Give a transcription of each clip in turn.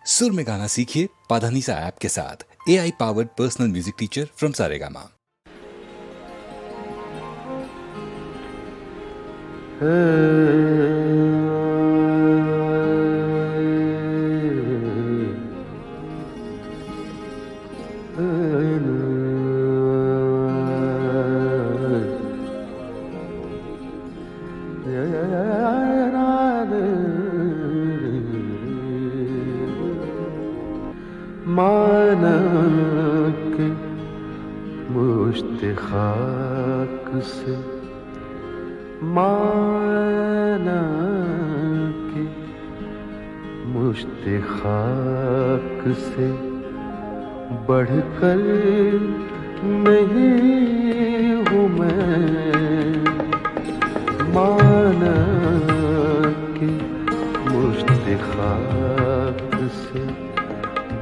सुर में गाना सीखिए पाधानीसा ऐप के साथ। AI powered personal music teacher from Saregama. माना के मुश्त खाक से, माना के मुश्त खाक से बढ़कर नहीं हूँ मैं। माना के मुश्त खाक से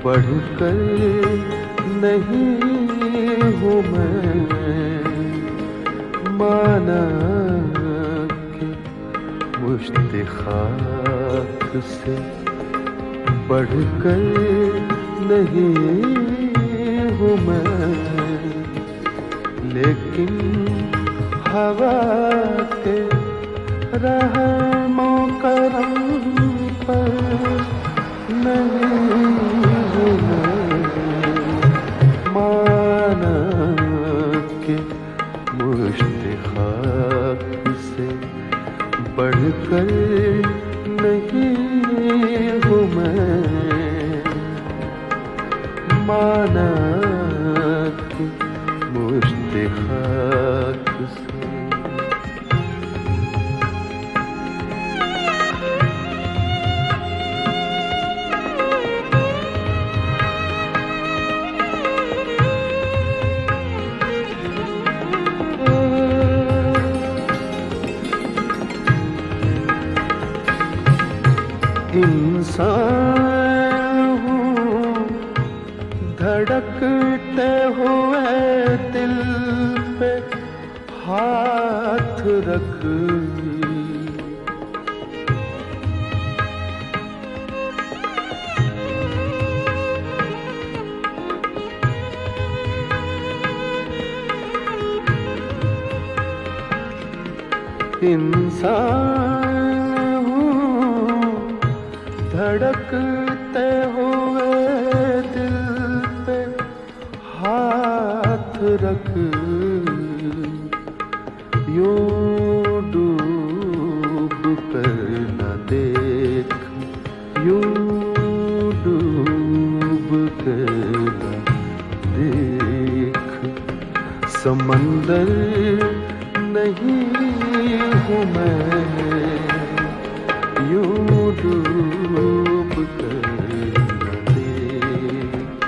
बढ़कर नहीं हूँ मैं। माना कि मुश्त खाक से बढ़कर नहीं हूँ मैं। लेकिन हवा के रहमो करम पर नहीं हूँ मैं। माना के मुश्त खाक से बढ़कर नहीं हूँ मैं। माना के मुश्त खाक से। इंसान हूँ धड़कते हुए दिल पे हाथ रख। इंसान धड़कते हुए दिल पे हाथ रख। यूं डूब कर न देख, यूं डूब कर न देख। समंदर नहीं हूँ मैं। यूं डूब कर न देख।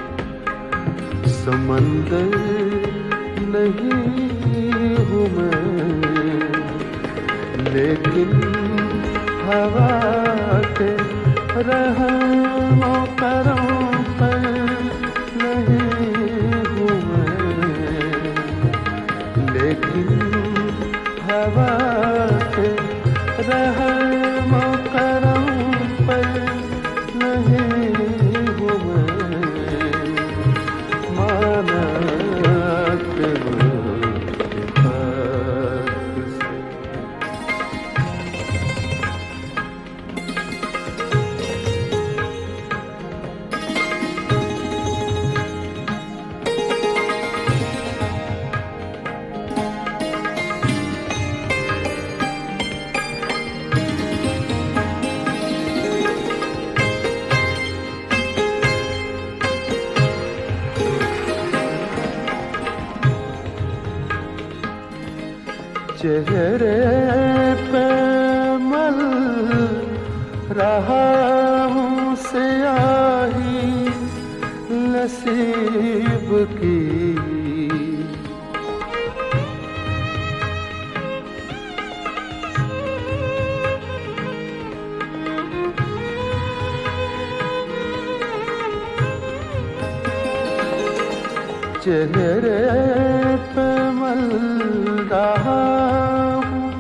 समंदर नहीं हूँ मैं। लेकिन हवा के रहमो करम पर नहीं हूँ मैं। लेकिन हवा के रहमो करम पर नहीं हूँ मैं। माना के मुश्त खाक से। चेहरे पे मल रहा हूँ स्याही नसीब की। चेहरे पे मल रहा हूँ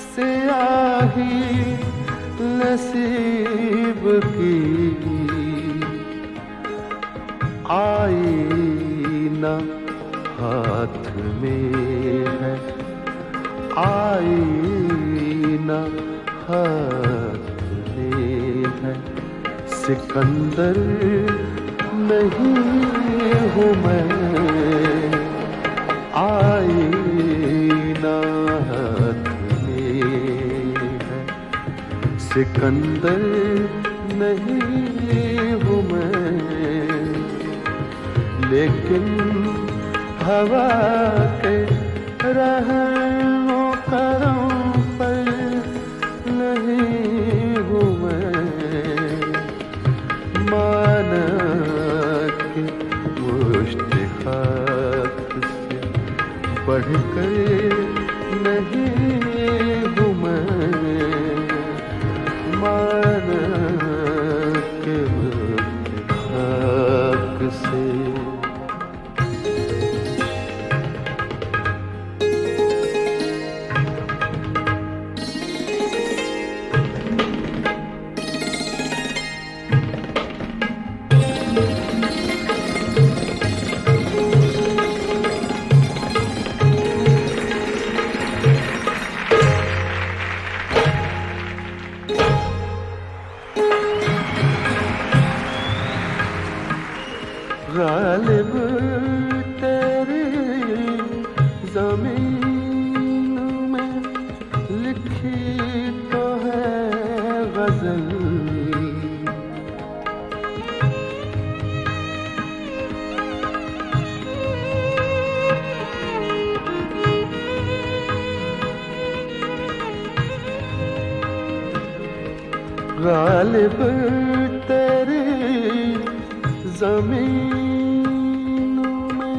स्याही नसीब की। आईना हाथ में है, आईना हाथ में है, सिकंदर नहीं हूँ मैं, आईना हाथ में है, सिकंदर नहीं हूँ मैं, लेकिन हवा के रहमों करम पर नहीं हूँ मैं, माना के मुश्त खाक से बढ़कर नहीं हूँ मैं, माना के मुश्त खाक से। गालिब तेरी ज़मीन में लिखी तो है गज़ल, गालिब तेरी ज़मीन में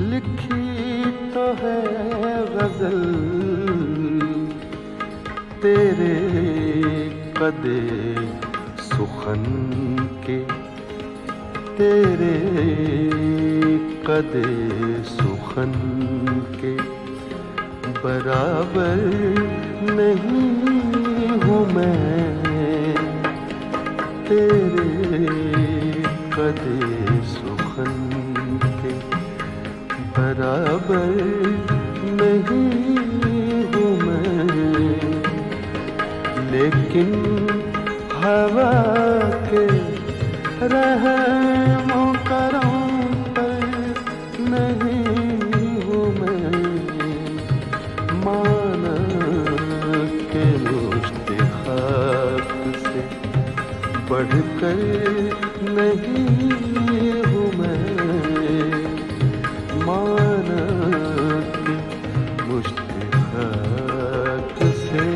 लिखी तो है गज़ल, तेरे कदे सुखन के, तेरे कदे सुखन के बराबर नहीं हूँ मैं, तेरे कदे सुखन के बराबर नहीं हूँ मैं, लेकिन हवा के रहमों करम पर नहीं हूँ मैं, माना के मुश्त खाक से बढ़कर नहीं हूँ मैं, माना के मुश्त खाक से।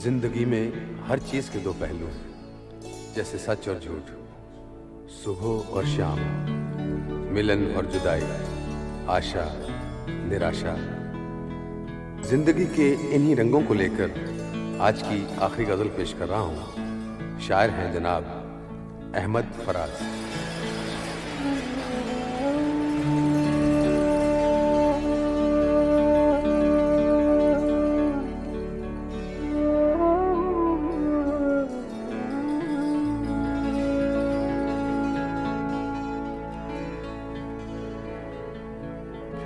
जिंदगी में हर चीज के दो पहलू हैं, जैसे सच और झूठ, सुबह और शाम, मिलन और जुदाई, आशा निराशा। जिंदगी के इन्हीं रंगों को लेकर आज की आखिरी गजल पेश कर रहा हूं। शायर हैं जनाब अहमद फराज।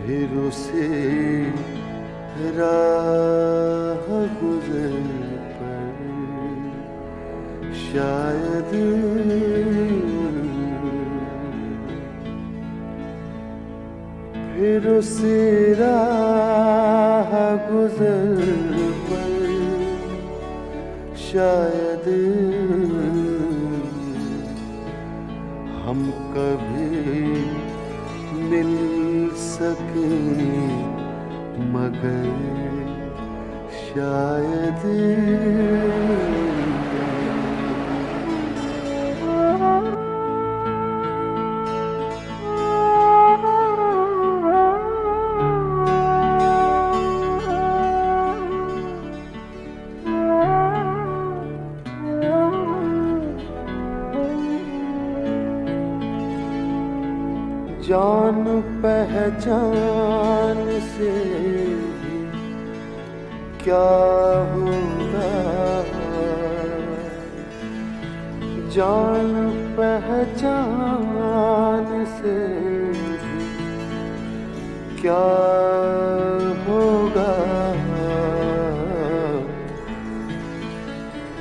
फिर उसे राह गुज़र पर शायद फिर उसे राह गुज़र पर शायद हम कभी मिल सके, मगर शायद पहचान से भी क्या होगा, जान पहचान से भी क्या होगा,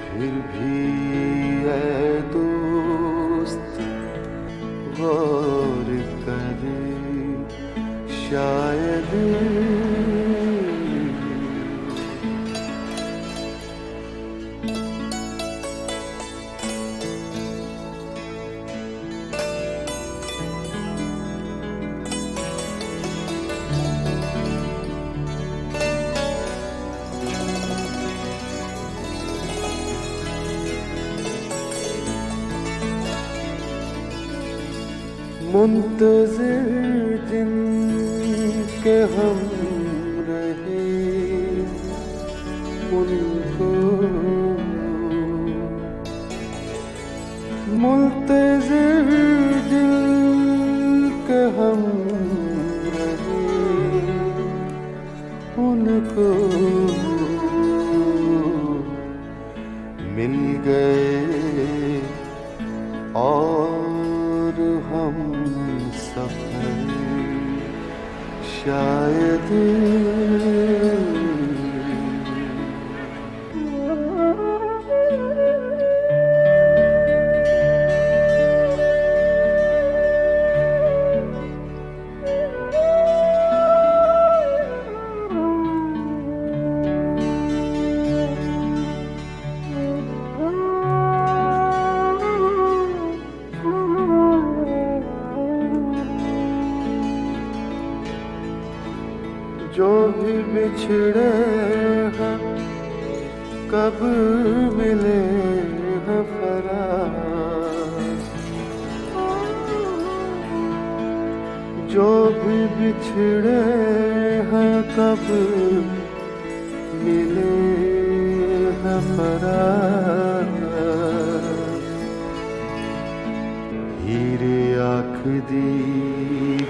फिर भी ऐ दोस्त गौर करे शायद मुंतज़िर जिनके हम रहे उनको, मुंतज़िर जिनके हम रहे उनको मिल गए और हम सफर शायद जो भी बिछड़े हैं कब मिले हैं फराज, जो भी बिछड़े हैं कब मिले हैं फराज, हीरे आँख दी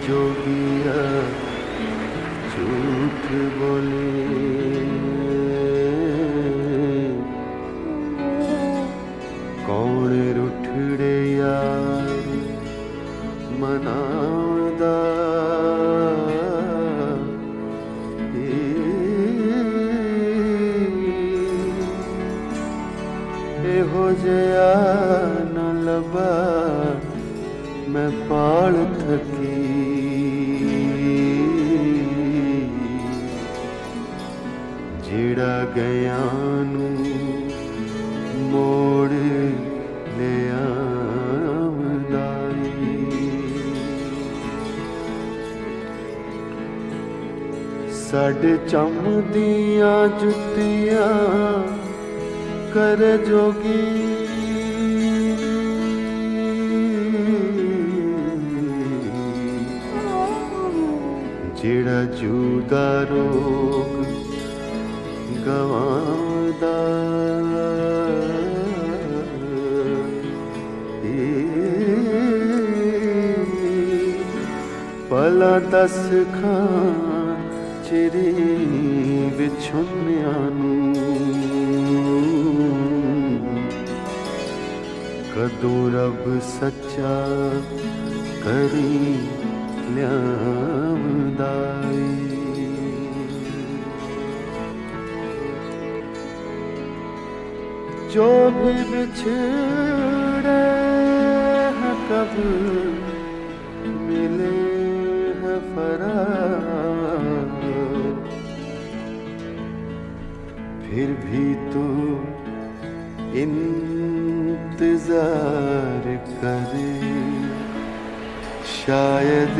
जोगिया झूठ बोले, कौन रुठड़े यार मनादा, हो जया न लबा मैं पाल थकी, जेड़ा गया नू मोड़ ले आमदाई, साडे चमदियां जुत्तियां कर जोगी, जेड़ा जूदा रोग गवांदा, भला दस खां चिरी विछुनियां नूं कदों रब सच्चा करी लियांदाई, जो भी बिछड़े हैं कब मिले हैं फराग, फिर भी तो इंतजार करे शायद,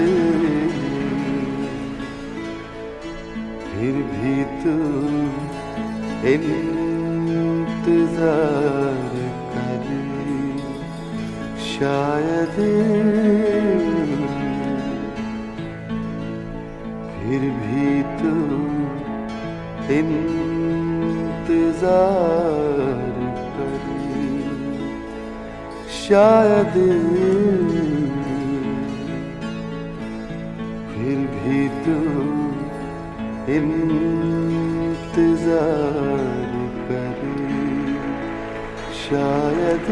फिर भी तो इंतजार करे शायद, फिर भी तो इंतजार करे शायद, भी तो इंतजार करे शायद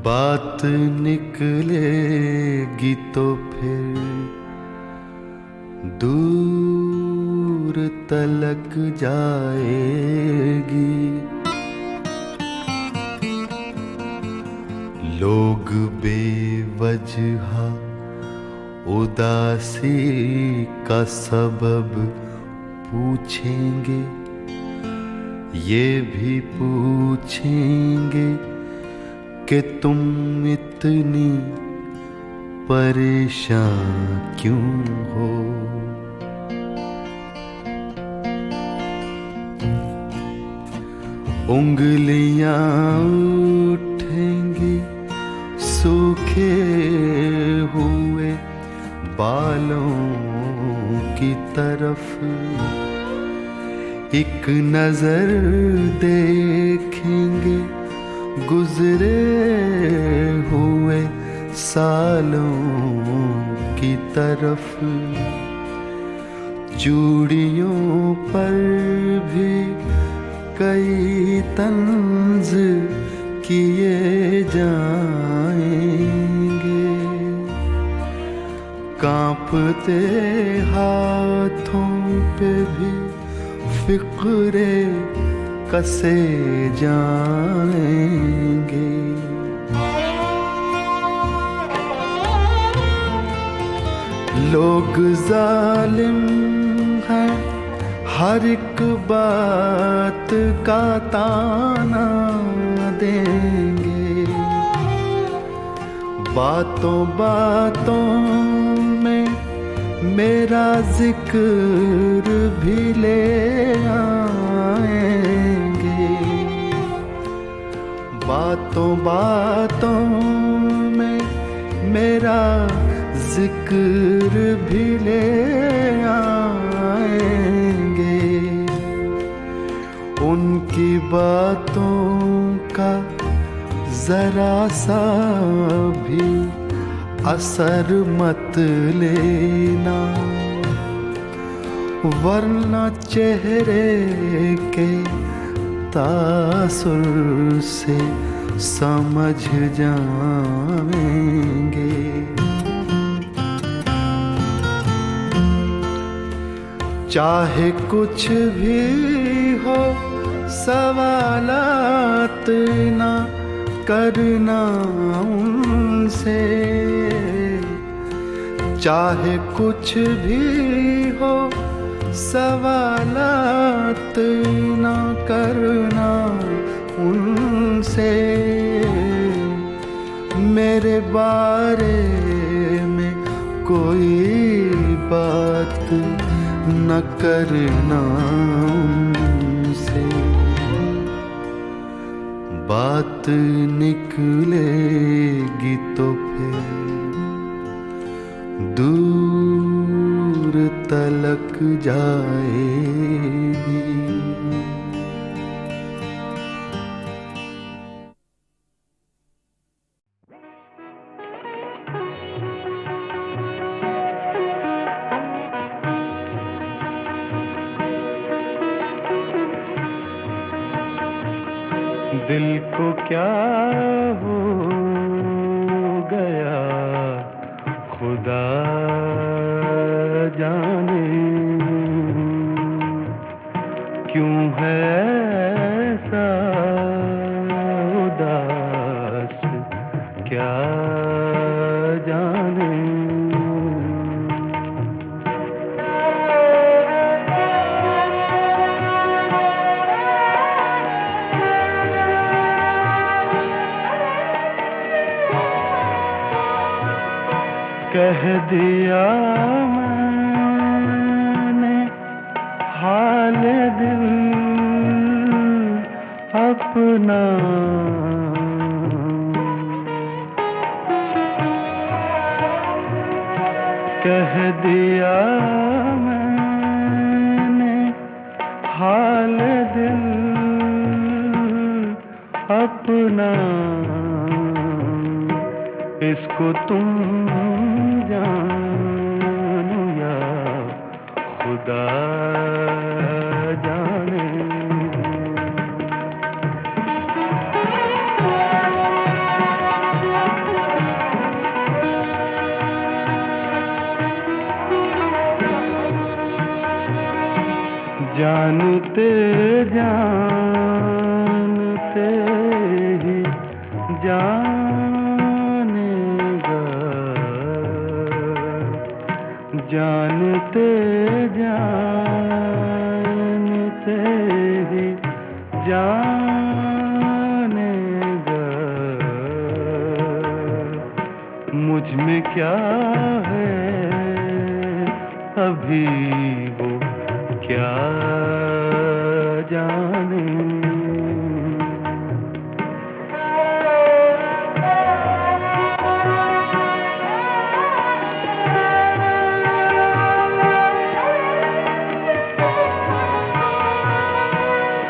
बात निकलेगी तो फिर दूर तलक जाएगी। लोग बेवजह उदासी का सबब पूछेंगे, ये भी पूछेंगे कि तुम इतनी परेशान क्यों हो। उंगलियां उठेंगी सूखे हुए बालों की तरफ, एक नजर देखेंगे गुजरे हुए सालों की तरफ। चूड़ियों पर भी कई तंज किए जाएंगे, कांपते हाथों पे भी फिक्रे कसे जाएंगे। लोग जालिम हैं, हर एक बात का ताना देंगे, बातों बातों में मेरा जिक्र भी ले आएंगे, बातों बातों में मेरा जिक्र भी ले आएंगे। उनकी बातों का जरा सा भी असर मत लेना, वरना चेहरे के तासुर से समझ जाएंगे। चाहे कुछ भी हो सवालात ना करना उनसे, चाहे कुछ भी हो सवालात ना करना उनसे। मेरे बारे में कोई बात न करना उनसे, बात निकलेगी तो फिर दूर तलक जाएगी। दिल को क्या हो गया खुदा जाने, क्यों है ऐसा उदास क्या जाने। कह दिया मैंने अपना कह दिया मैंने हाल दिल अपना, इसको तुम जानो या खुदा जाने। जानते जानते ही जानेगा, जानते जानते ही जानेगा, मुझ में क्या है अभी वो क्या जाने।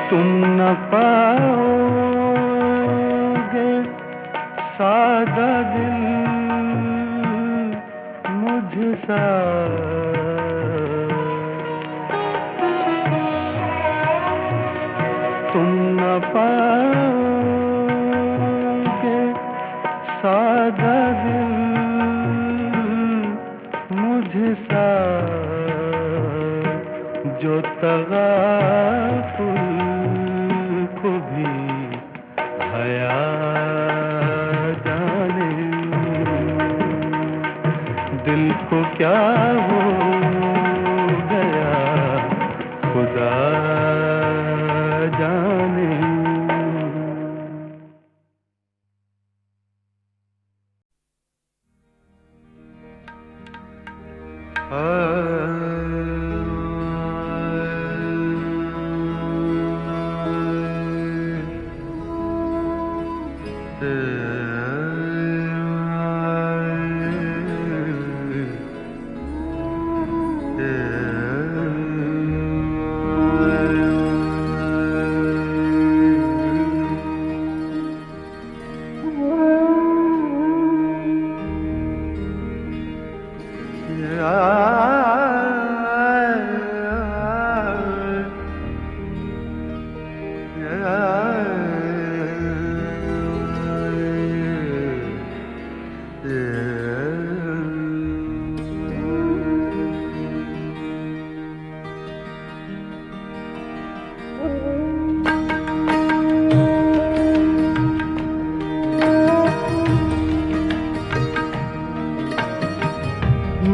तुम न पाओगे सादा दिल मुझसा, तुम न पाओगे सादा दिल मुझसा, जो तगाफुल को भी हया जाने। दिल को क्या हो गया खुदा जाने।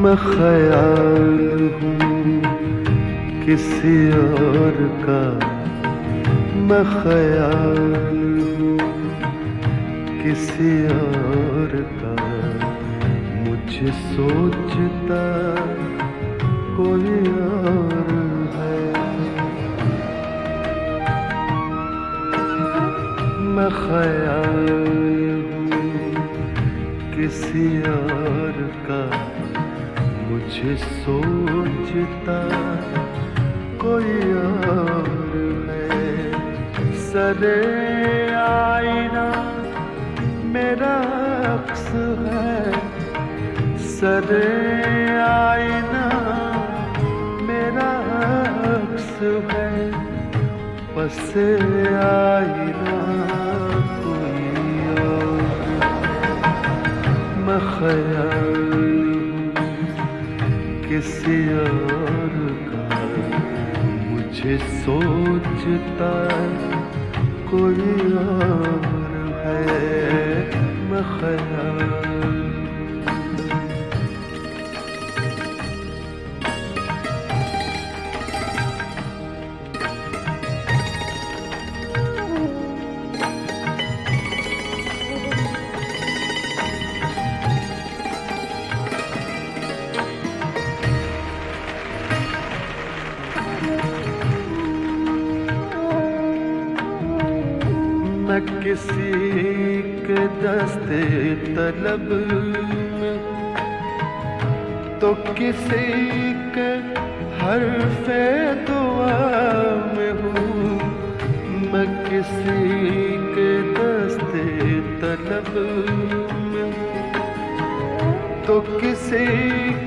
मैं ख्याल हूँ किसी और का, मैं ख्याल हूँ किसी और का, मुझे सोचता कोई और है। मैं ख्याल हूँ किसी और का, मुझे सोचता कोई और है। सरे आईना मेरा अक्स है, सरे आईना मेरा अक्स है, पसे आईना कोई और। मैं ख्याल किसी और का, मुझे सोचता कोई और है। मैं ख्याल मैं किसी के दस्ते तलब में तो किसी के हर्फ़े दुआ में हूँ। मैं किसी के दस्ते तलब में तो किसी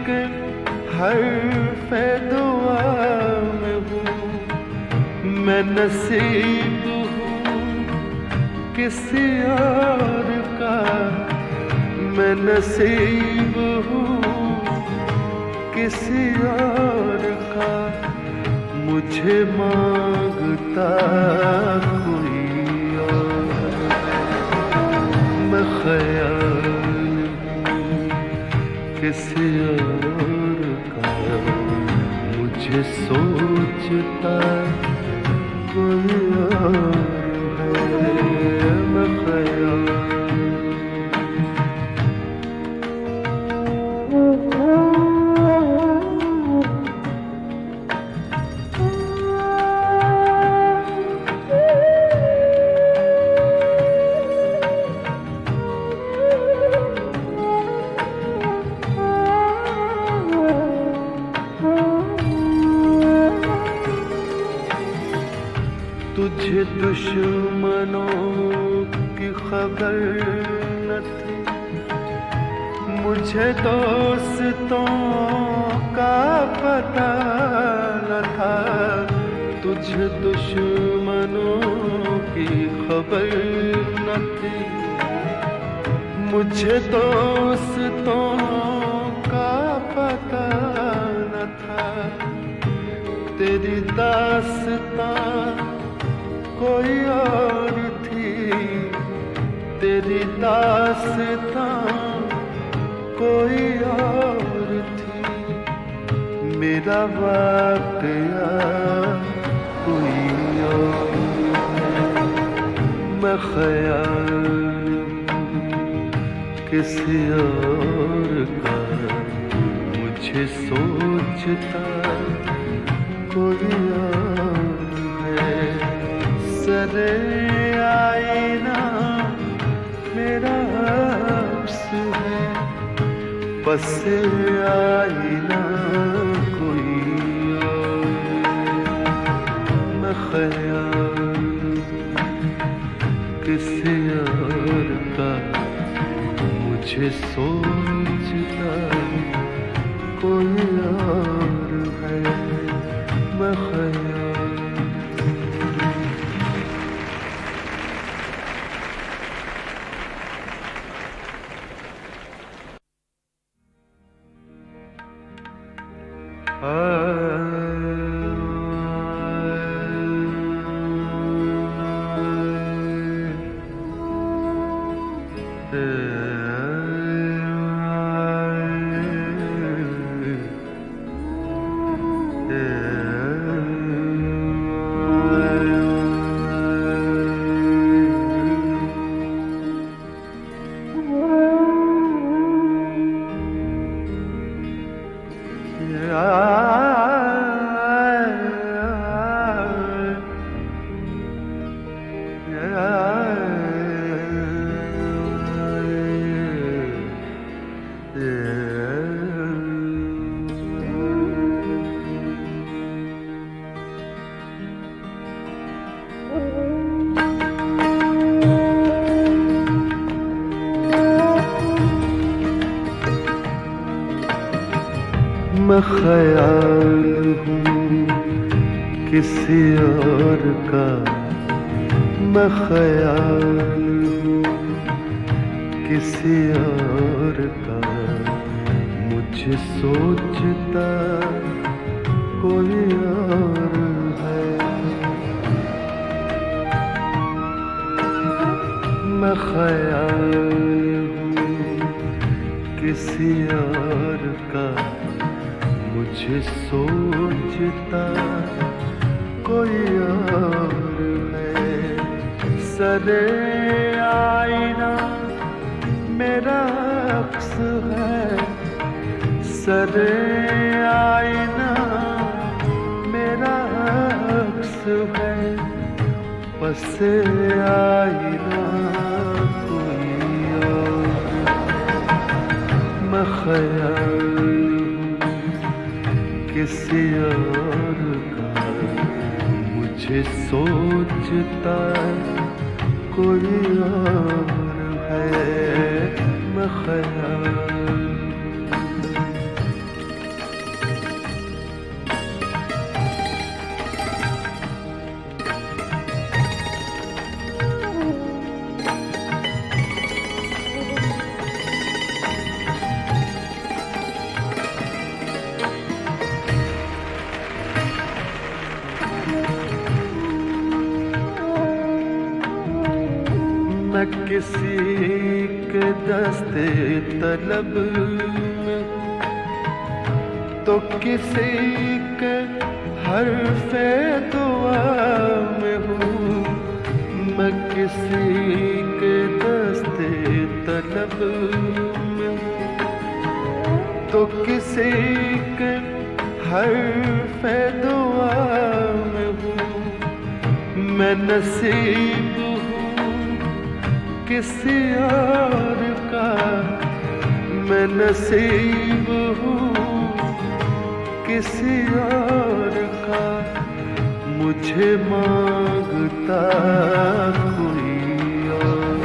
के हर्फ़े दुआ में हूँ। मैं नसीब हूँ किसी और का, मैं नसीब हूँ किसी और का। मुझे मांगता कोई और, मैं ख़याल किसी और का। मुझे सोचता कोई और है, मैं ख़याल। तुझे दुश्मनों की खबर न थी, मुझे दोस्तों का पता न था। तुझे दुश्मनों की खबर न थी, मुझे दोस्तों का पता न था। तेरी दास्तां कोई और थी, तेरी दास्तां कोई और थी। मेरा वाक़या कोई और है, मैं ख़याल किसी और का। मुझे सोचता कोई और है। सरे आईना मेरा अक्स है, बस आईना कोई और। मैं ख़याल किसी और का, मुझे सोचता कोई और है, मैं ख़याल। मैं ख़याल हूँ किसी और का, मैं ख़याल हूँ किसी और का। मुझे सोचता कोई और है, मैं ख़याल हूँ किसी और का। मुझे सोचता कोई और है। सरे आईना मेरा अक्स है, सरे आईना मेरा अक्स है, बस आई ना कोई और, मैं ख्याल हूँ किसी और का, मुझे सोचता कोई और है, मैं ख्याल। मैं किसी के दस्ते तलब में, तो किसी के हर्फ़े दुआ में हूँ। मैं किसी के दस्ते तलब में, तो किसी के हर्फ़े दुआ में हूँ। मैं नसीब किसी और का, मैं नसीब हूँ किसी और का, मुझे मांगता कोई और,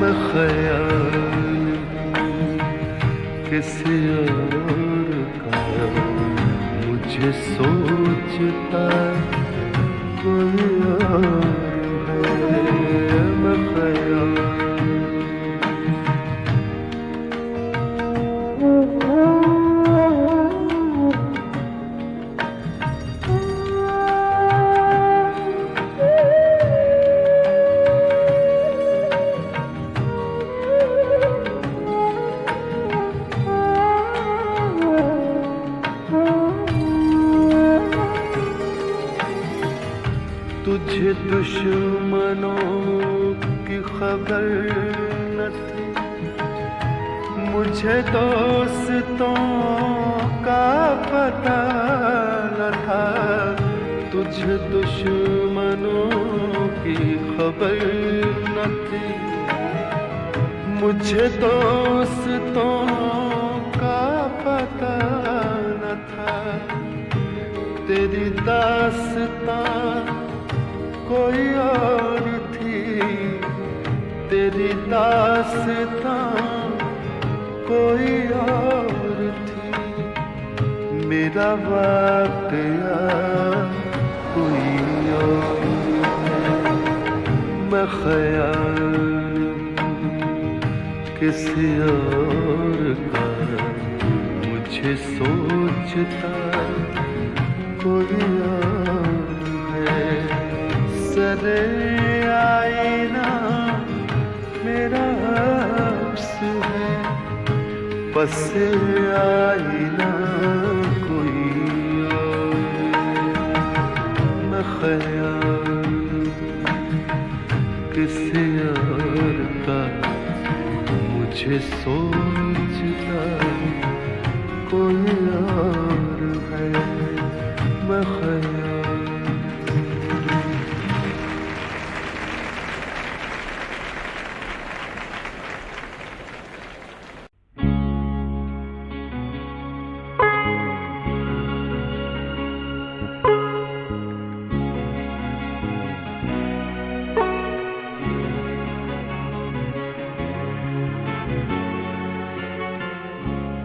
मैं ख्याल किसी और का, मुझे सोचता कोई और है, मैं ख्याल। तुझे दुश्मनों की खबर न थी, मुझे दोस्तों का पता न था। तुझे दुश्मनों की खबर न थी, मुझे दोस्तों का पता न था। तेरी दास्तां कोई और थी, तेरी दास्तां कोई और थी, मेरा वाक़या कोई और है, मैं ख्याल किसी और का, मुझे सोचता कोई और है। सरे आईना मेरा अक्स है, बस आईना कोई और, मैं ख्याल किसी और का, मुझे सोचता कोई और है, मैं ख्याल।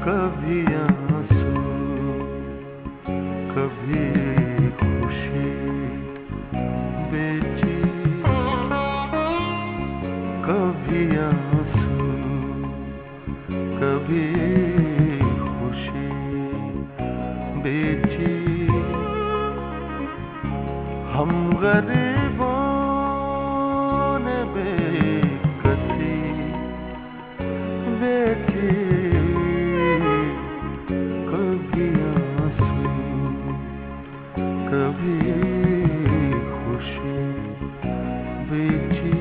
कभी आंसू कभी खुशी बेचैन, कभी आंसू कभी खुशी बेचैन, हम गरीबों ने बेकसी बेची, कभी आंसू कभी खुशी बेची।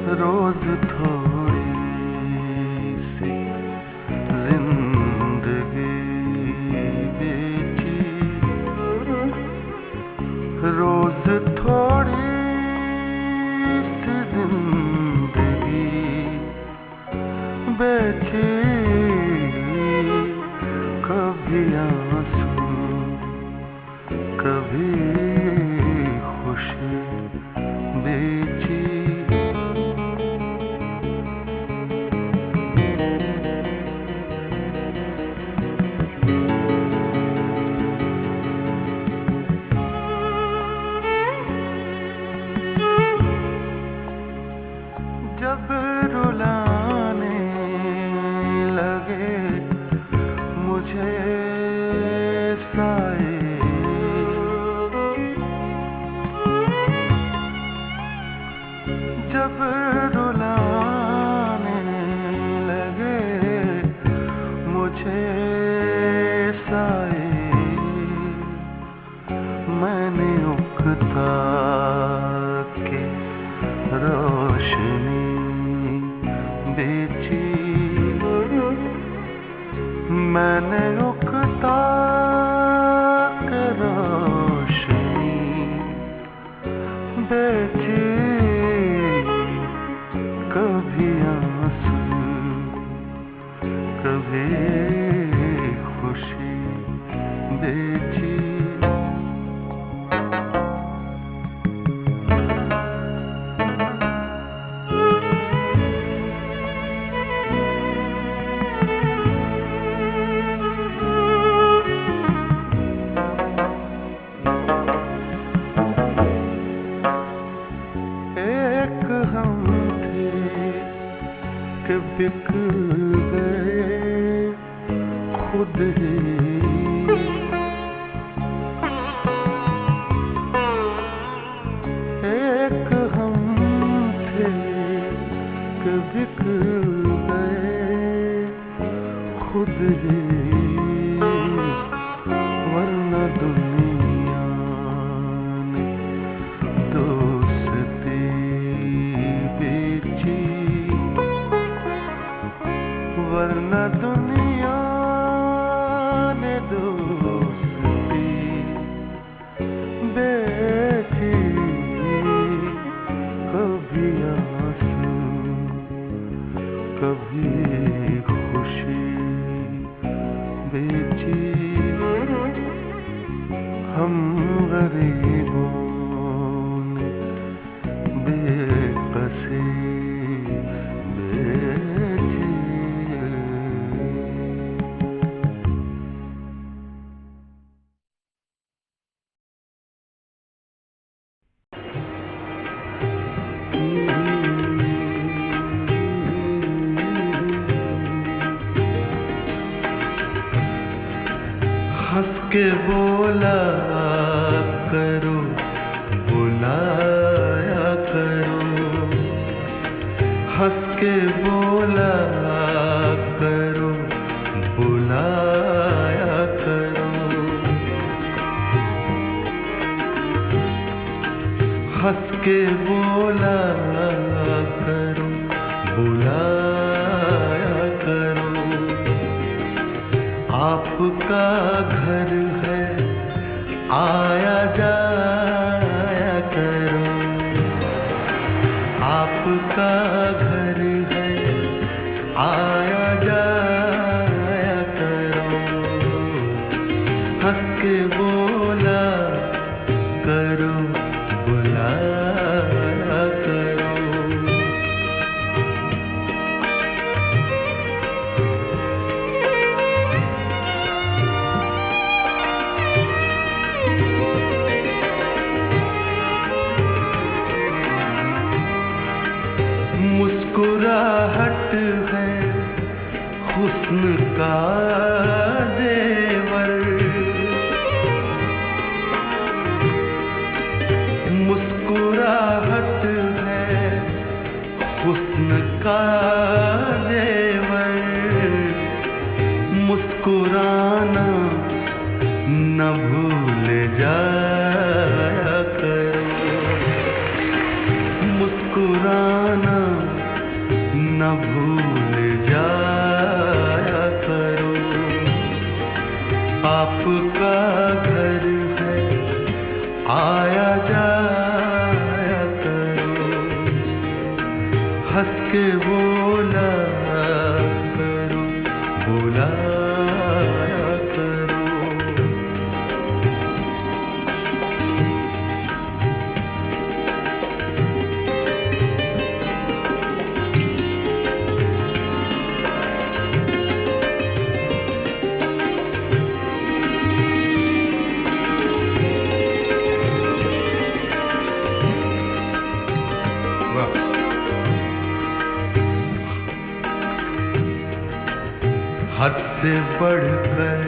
रोज थोड़ी सी जिंदगी बेची, रोज थोड़ी सी जिंदगी बेची, कभी आंसू कभी खुशी बेची। जब रुलाने लगे मुझे साए, जब रुलाने लगे मुझे साए, मैंने उकता के रोशनी बेची, मैंने उकता के रोशनी बेची, कभी आंसू कभी खुशी बेची। एक हम थे कि बिक गए खुद ही, एक हम थे कि बिक गए खुद ही, वरना दुनिया ने दोस्ती बेची, वरना दुनिया ने दोस्ती बेची, कभी आंसू कभी खुशी बेची। हम गरीबों ने बेकसी बेची। हंस के बोला करो, बुलाया करो, हंस के बोला करो, बुलाया करो, हंस के बोला करो, बुलाया करो, आपका घर है आया जाया करो, आपका घर है आया जाया करो, हंस के बोला करो, बुलाया करो। मुस्कुराहट है हुस्न का जेवर, मुस्कुराहट है हुस्न का जेवर, मुस्कुराना न भूल जाया करो, मुस्कुराना न भूल जाया करो। आपका घर है, आया जाया करो। हंस के बोला करो, बुलाया करो। हद से बढ़कर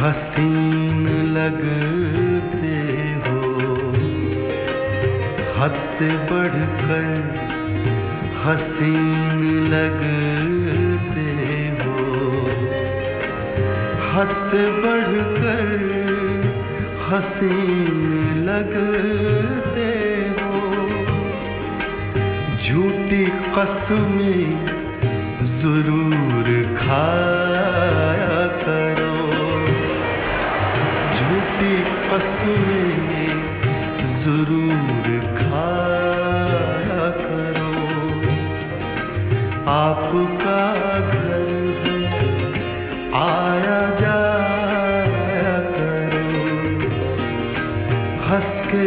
हसीन लगते हो। हद से बढ़कर हसीन लगते हो। हद से बढ़कर हसीन लगते हो। झूठी कसमें जरूर खाया करो। झूठी कसमें जरूर खाया करो। आपका घर है, आया जाया करो। हंस के